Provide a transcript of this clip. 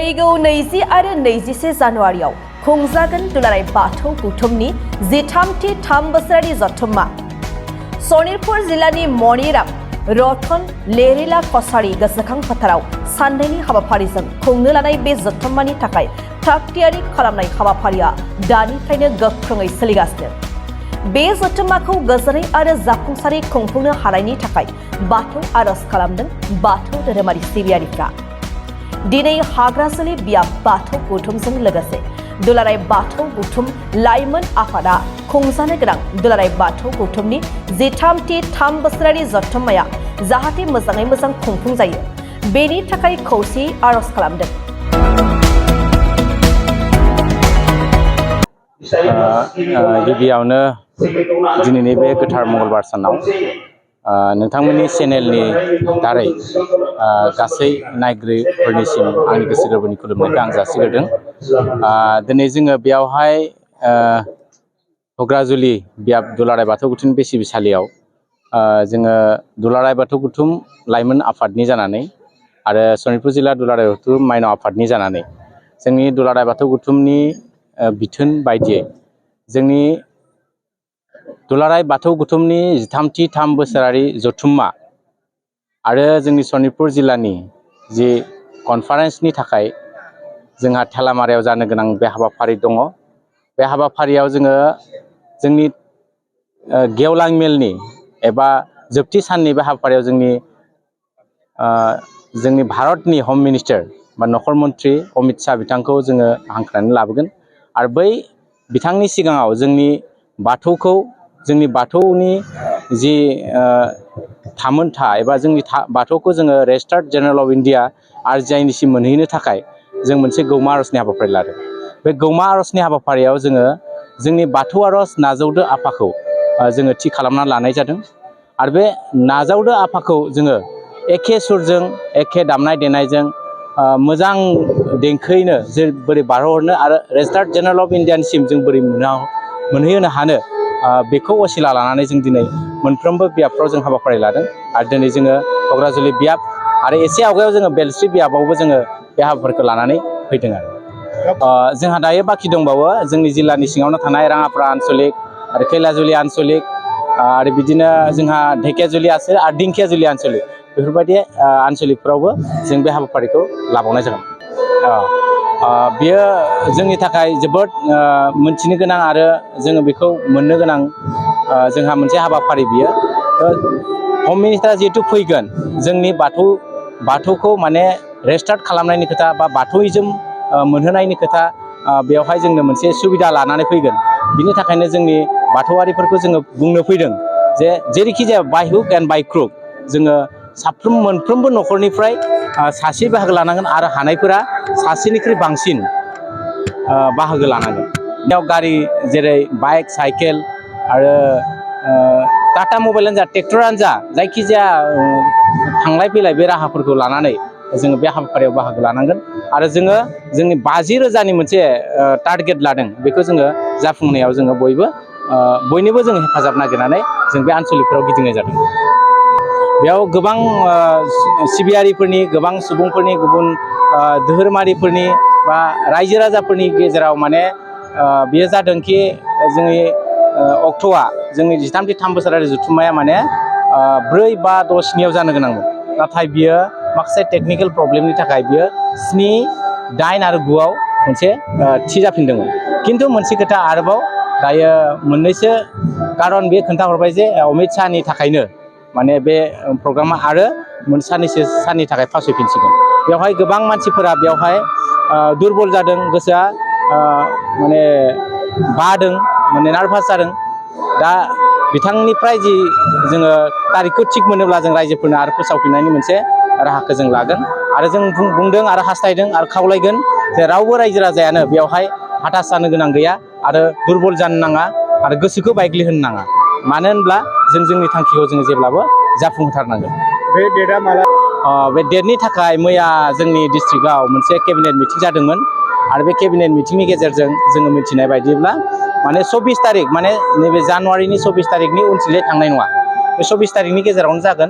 फैगौ 20 आरो 21 जानुवारियाव खुंजागोन दुलाराय बाथौ गौथुमनि 13थि 3 बोसोरारि जथुम्मा सनितपुर जिल्लानि मणिराम रतन लेरिला कसारी गोसोखां फोथाराव साननैनि हाबाफारिजों खुंनो लानाय बे जथुम्मानि थाखाय थागथियारि खालामनाय हाबाफारिया दानिफ्रायनो गोख्रोङै सोलिगासिनो। बे जथुम्माखौ गोजोनै आरो जाफुंसारै खुंफुंनो हानायनि थाखाय बाथौ आरज खालामदों बाथौ धोरोमारि सिबियारिफ्रा। दिनै हाग्राजुलि बियाब बाथौ गौथुमजों लोगोसे दुलाराय बाथौ गौथुम लाइमोन आफादा खुंजानो गोनां दुलाराय बाथौ गौथुमनि 13थि 3 बोसोरारि जथुम्माया जाहाथे मोजाङै मोजां खुंफुं जायो बेनि थाखाय खौसेयै आरज खालामदों। गिबियावनो दिनैनि बे गोथार मंगलबार सानाव नोंथांमोननि चेनेलनि दारै गासै नायगिरिफोरनिसिम आंनि गोसो गोरबोनि खुलुमनायखौ आं जासिग्रोदों। दिनै जोङो बेयावहाय हग्राजुलि बियाब दुलाराय बाथौ गौथुम बे सिबिसालियाव जोङो दुलाराय बाथौ गौथुम लाइमोन आफादनि जानानै आरो सनितपुर जिल्ला दुलाराय बाथौ माइनाव आफादनि जानानै जोंनि दुलाराय बाथौ गौथुमनि बिथोन बायदियै जोंनि दुलाराय बाथौ गौथुमनि 13थि 3 बोसोरारि जथुम्मा आरो जोंनि सनितपुर जिल्लानि जि कनफारेन्सनि थाखाय जोंहा थेलामारायाव जानो गोनां बे हाबाफारि दङ। बे हाबाफारियाव जोङो जोंनि गेवलां मेलनि एबा जोबथि साननि बे हाबाफारियाव जोंनि भारतनि हम मिनिस्टार बा नखर मन्त्रि अमित शाह बिथांखौ जोङो हांख्रायनानै लाबोगोन आरो बै बिथांनि सिगाङाव जोंनि बाथौखौ जोंनि बाथौनि जि थामोनथा एबा जोंनि बाथौखौ जोङो रेजिस्टार्ड जेनेरेल अफ इन्डिया RGIनिसिम मोनहैनो थाखाय जों मोनसे गौमा आरजनि हाबाफारि लादों। बे गौमा आरजनि हाबाफारियाव जोङो जोंनि बाथौ आरज नाजावदो आफाखौ जोङो थि खालामना लानाय जादों आरो बे नाजावदो आफाखौ जोङो एखे सुरजों एखे दामनाय देनायजों मोजां देंखोयैनो जों बोरै बारहोहरनो आरो रेजिस्टार्ड जेनेरेल अफ इन्डियानिसिम जों बोरै मोनहैहोनो हानो बेखौ असिला लानानै जों दिनै मोनफ्रोमबो बियाबफ्राव जों हाबाफारि लादों आरो दिनै जोङो क'क्राझारि बियाब आरो एसे आवगायाव जोङो बेलस्रि बियाबावबो जोङो बे हाबाफारिखौ लानानै फैदों आरो जोंहा दायो बाखि दंबावो जोंनि जिल्लानि सिङावनो थानाय राङापारा आनसलिक आरो खैलाजुलि आनसलिक आरो बिदिनो जोंहा ढेकियाजुलि आरो दिंखियाजुलि आनसलिक बेफोरबायदि आनसलिकफ्रावबो जों बे हाबाफारिखौ लाबावनाय जागोन। बेयो जोंनि थाखाय जोबोद मोनथिनो गोनां आरो जोङो बेखौ मोननो गोनां जोंहा मोनसे हाबाफारि बियो हम मिनिस्टारा जिहेतु फैगोन जोंनि बाथौखौ माने रेजिस्टार्ड खालामनायनि खोथा बा बाथौइजम मोनहोनायनि खोथा बेवहाय जोंनो मोनसे सुबिदा लानानै फैगोन। बिनि थाखायनो जोंनि बाथौआरिफोरखौ जोङो बुंनो फैदों जे जेरैखि जाया by hook and by crook जोङो मोनफ्रोमबो न'खरनिफ्राय सासे बाहागो लानांगोन आरो हानायफोरा सासेनिख्रुइ बांसिन बाहागो लानांगोन। बेयाव गारि जेरै बाइक साइकेल आरो टाटा मबाइलानो जा ट्रेक्टरानो जा जायखिजाया थांलाय फैलाय बे राहाफोरखौ लानानै जोङो बे हाबाफारियाव बाहागो लानांगोन आरो जोङो जोंनि 50,000नि मोनसे टारगेट लादों बेखौ जोङो जाफुंनायाव जोङो बयनिबो जों हेफाजाब नागिरनानै जों बे आनसलिकफोराव गिदिंनाय जादों। बेयाव गोबां सिबियारिफोरनि गोबां सुबुंफोरनि गुबुन धोरोमारिफोरनि बा रायजो राजाफोरनि गेजेराव माने बेयो जादोंखि जोंनि अक्ट'आ जोंनि 13थि 3 बोसोरारि जथुम्माया माने 4, 5, 6, 7 जानो गोनांमोन नाथाय बियो माखासे टेकनिकेल प्रब्लेमनि थाखाय बियो 7, 8 आरो 9आव मोनसे थि जाफिनदोंमोन। खिन्थु मोनसे खोथा आरोबाव दायो मोननैसो कारन बे खोन्थाहरबाय जे अमित शाहनि थाखायनो माने बे प्रग्रामा आरो साननैसो साननि थाखाय फावसयफिनसिगोन। बेवहाय गोबां मानसिफोरा बेवहाय दुरबल जादों गोसोआ माने बादों माने नार्भास जादों। दा बिथांनिफ्राय जि जोङो तारिखखौ थिग मोनोब्ला जों रायजोफोरनो आरो फोसावफिननायनि मोनसे राहाखौ जों लागोन आरो जों बुंदों आरो हास्थायदों आरो खावलायगोन जे रावबो रायजो राजायानो बेवहाय हताश जानो गोनां गैया आरो दुरबल जानो नाङा आरो गोसोखौ बायग्लिहोनो नाङा। मानो होनब्ला जों जोंनि थांखिखौ जों जेब्लाबो जाफुंहोथारनांगोन। बे डेटआ माला? बे डेटनि थाखाय मैया जोंनि डिस्ट्रिक्टआव मोनसे केबिनेट मिटिं जादोंमोन आरो बे केबिनेट मिटिंनि गेजेरजों जोङो मिथिनाय बायदिब्ला माने 24 तारिख माने नैबे जानुवारिनि 24 तारिखनि उनथिंजाय थांनाय नङा। बे 24 तारिखनि गेजेरावनो जागोन।